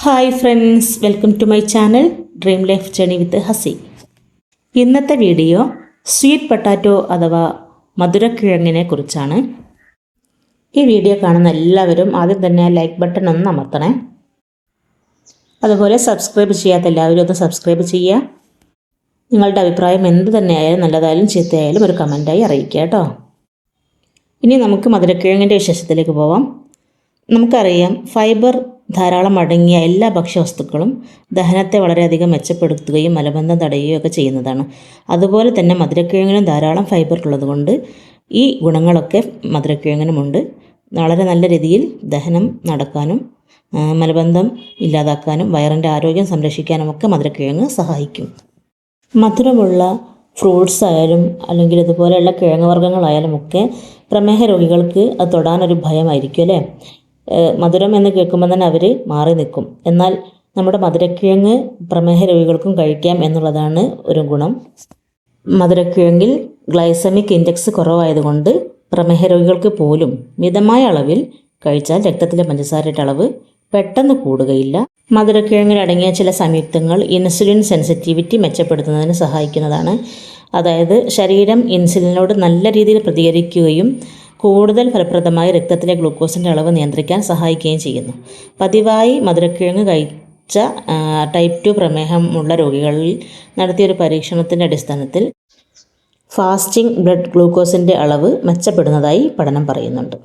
Hi friends, welcome to my channel dream life journey with Hasi. ഇന്നത്തെ video sweet potato അഥവാ മധുരക്കിഴങ്ങിനെ കുറിച്ചാണ്. ഈ video കാണുന്ന എല്ലാവരും ആദ്യം തന്നെ ലൈക്ക് ബട്ടൺ ഒന്ന് അമർത്തണേ. അതുപോലെ സബ്സ്ക്രൈബ് ചെയ്യാത്ത എല്ലാവരും ഒന്ന് സബ്സ്ക്രൈബ് ചെയ്യുക. നിങ്ങളുടെ അഭിപ്രായം എന്ത് തന്നെയായാലും നല്ലതായാലും ചീത്തയായാലും ഒരു കമൻറ്റായി അറിയിക്കുക കേട്ടോ. ഇനി നമുക്ക് മധുരക്കിഴങ്ങിൻ്റെ വിശേഷത്തിലേക്ക് പോവാം. നമുക്കറിയാം, ഫൈബർ ധാരാളം അടങ്ങിയ എല്ലാ ഭക്ഷ്യവസ്തുക്കളും ദഹനത്തെ വളരെയധികം മെച്ചപ്പെടുത്തുകയും മലബന്ധം തടയുകയും ഒക്കെ ചെയ്യുന്നതാണ്. അതുപോലെ തന്നെ മധുരക്കിഴങ്ങിനും ധാരാളം ഫൈബർ ഉള്ളതുകൊണ്ട് ഈ ഗുണങ്ങളൊക്കെ മധുരക്കിഴങ്ങിനുമുണ്ട്. വളരെ നല്ല രീതിയിൽ ദഹനം നടക്കാനും മലബന്ധം ഇല്ലാതാക്കാനും വയറിൻ്റെ ആരോഗ്യം സംരക്ഷിക്കാനും ഒക്കെ മധുരക്കിഴങ്ങ് സഹായിക്കും. മധുരമുള്ള ഫ്രൂട്ട്സ് ആയാലും അല്ലെങ്കിൽ ഇതുപോലെയുള്ള കിഴങ്ങ് വർഗ്ഗങ്ങളായാലും ഒക്കെ പ്രമേഹ രോഗികൾക്ക് അത് തൊടാനൊരു ഭയമായിരിക്കും അല്ലേ. മധുരം എന്ന് കേൾക്കുമ്പോൾ തന്നെ അവർ മാറി നിൽക്കും. എന്നാൽ നമ്മുടെ മധുരക്കിഴങ്ങ് പ്രമേഹ രോഗികൾക്കും കഴിക്കാം എന്നുള്ളതാണ് ഒരു ഗുണം. മധുരക്കിഴങ്ങിൽ ഗ്ലൈസമിക് ഇൻഡെക്സ് കുറവായതുകൊണ്ട് പ്രമേഹ രോഗികൾക്ക് പോലും മിതമായ അളവിൽ കഴിച്ചാൽ രക്തത്തിലെ പഞ്ചസാരയുടെ അളവ് പെട്ടെന്ന് കൂടുകയില്ല. മധുരക്കിഴങ്ങിൽ അടങ്ങിയ ചില സംയുക്തങ്ങൾ ഇൻസുലിൻ സെൻസിറ്റിവിറ്റി മെച്ചപ്പെടുത്തുന്നതിന് സഹായിക്കുന്നതാണ്. അതായത് ശരീരം ഇൻസുലിനോട് നല്ല രീതിയിൽ പ്രതികരിക്കുകയും കൂടുതൽ ഫലപ്രദമായി രക്തത്തിലെ ഗ്ലൂക്കോസിൻ്റെ അളവ് നിയന്ത്രിക്കാൻ സഹായിക്കുകയും ചെയ്യുന്നു. പതിവായി മധുരക്കിഴങ്ങ് കഴിച്ച ടൈപ്പ് 2 പ്രമേഹമുള്ള രോഗികളിൽ നടത്തിയൊരു പരീക്ഷണത്തിൻ്റെ അടിസ്ഥാനത്തിൽ ഫാസ്റ്റിംഗ് ബ്ലഡ് ഗ്ലൂക്കോസിൻ്റെ അളവ് മെച്ചപ്പെടുന്നതായി പഠനം പറയുന്നുണ്ട്.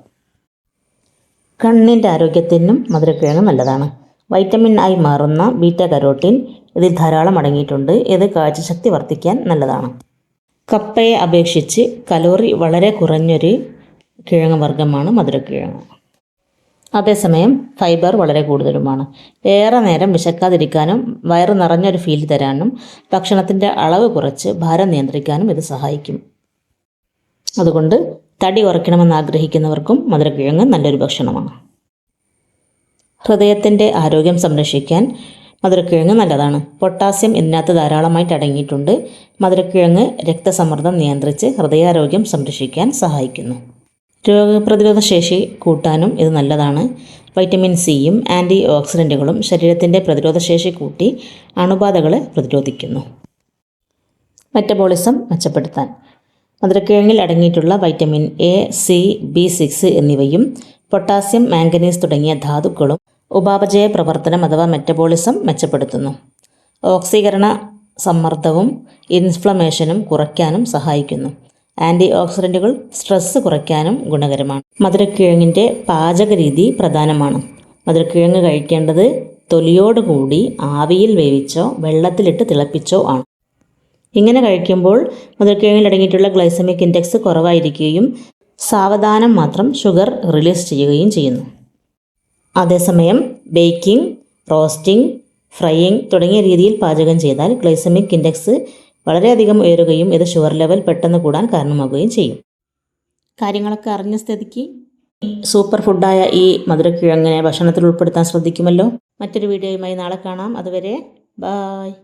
കണ്ണിൻ്റെ ആരോഗ്യത്തിനും മധുരക്കിഴങ്ങ് നല്ലതാണ്. വൈറ്റമിൻ ആയി മാറുന്ന ബീറ്റ കരോട്ടിൻ ഇതിൽ ധാരാളം അടങ്ങിയിട്ടുണ്ട്. ഇത് കാഴ്ചശക്തി വർദ്ധിക്കാൻ നല്ലതാണ്. കപ്പയെ അപേക്ഷിച്ച് കലോറി വളരെ കുറഞ്ഞൊരു കിഴങ്ങ് വർഗ്ഗമാണ് മധുരക്കിഴങ്ങ്. അതേസമയം ഫൈബർ വളരെ കൂടുതലുമാണ്. ഏറെ നേരം വിശക്കാതിരിക്കാനും വയറ് നിറഞ്ഞൊരു ഫീൽ തരാനും ഭക്ഷണത്തിൻ്റെ അളവ് കുറച്ച് ഭാരം നിയന്ത്രിക്കാനും ഇത് സഹായിക്കും. അതുകൊണ്ട് തടി കുറയ്ക്കണമെന്ന് ആഗ്രഹിക്കുന്നവർക്കും മധുരക്കിഴങ്ങ് നല്ലൊരു ഭക്ഷണമാണ്. ഹൃദയത്തിൻ്റെ ആരോഗ്യം സംരക്ഷിക്കാൻ മധുരക്കിഴങ്ങ് നല്ലതാണ്. പൊട്ടാസ്യം ഇതിനകത്ത് ധാരാളമായിട്ട് അടങ്ങിയിട്ടുണ്ട്. മധുരക്കിഴങ്ങ് രക്തസമ്മർദ്ദം നിയന്ത്രിച്ച് ഹൃദയാരോഗ്യം സംരക്ഷിക്കാൻ സഹായിക്കുന്നു. രോഗപ്രതിരോധ ശേഷി കൂട്ടാനും ഇത് നല്ലതാണ്. വൈറ്റമിൻ സിയും ആൻറ്റി ഓക്സിഡൻറ്റുകളും ശരീരത്തിൻ്റെ പ്രതിരോധശേഷി കൂട്ടി അണുബാധകളെ പ്രതിരോധിക്കുന്നു. മെറ്റബോളിസം മെച്ചപ്പെടുത്താൻ മധുരക്കിഴങ്ങിൽ അടങ്ങിയിട്ടുള്ള വൈറ്റമിൻ എ, സി, B6 എന്നിവയും പൊട്ടാസ്യം, മാംഗനീസ് തുടങ്ങിയ ധാതുക്കളും ഉപാപചയ പ്രവർത്തനം അഥവാ മെറ്റബോളിസം മെച്ചപ്പെടുത്തുന്നു. ഓക്സീകരണ സമ്മർദ്ദവും ഇൻഫ്ലമേഷനും കുറയ്ക്കാനും സഹായിക്കുന്നു. ആൻറ്റി ഓക്സിഡൻറ്റുകൾ സ്ട്രെസ്സ് കുറയ്ക്കാനും ഗുണകരമാണ്. മധുരക്കിഴങ്ങിൻ്റെ പാചകരീതി പ്രധാനമാണ്. മധുരക്കിഴങ്ങ് കഴിക്കേണ്ടത് തൊലിയോടുകൂടി ആവിയിൽ വേവിച്ചോ വെള്ളത്തിലിട്ട് തിളപ്പിച്ചോ ആണ്. ഇങ്ങനെ കഴിക്കുമ്പോൾ മധുരക്കിഴങ്ങിൽ അടങ്ങിയിട്ടുള്ള ഗ്ലൈസമിക് ഇൻഡെക്സ് കുറവായിരിക്കുകയും സാവധാനം മാത്രം ഷുഗർ റിലീസ് ചെയ്യുകയും ചെയ്യുന്നു. അതേസമയം ബേക്കിംഗ്, റോസ്റ്റിംഗ്, ഫ്രൈയിങ് തുടങ്ങിയ രീതിയിൽ പാചകം ചെയ്താൽ ഗ്ലൈസമിക് ഇൻഡെക്സ് വളരെയധികം ഉയരുകയും ഇത് ഷുഗർ ലെവൽ പെട്ടെന്ന് കൂടാൻ കാരണമാവുകയും ചെയ്യും. കാര്യങ്ങളൊക്കെ അറിഞ്ഞ സ്ഥിതിക്ക് സൂപ്പർ ഫുഡായ ഈ മധുരക്കിഴങ്ങിനെ ഭക്ഷണത്തിൽ ഉൾപ്പെടുത്താൻ ശ്രദ്ധിക്കുമല്ലോ. മറ്റൊരു വീഡിയോയുമായി നാളെ കാണാം. അതുവരെ ബായ്.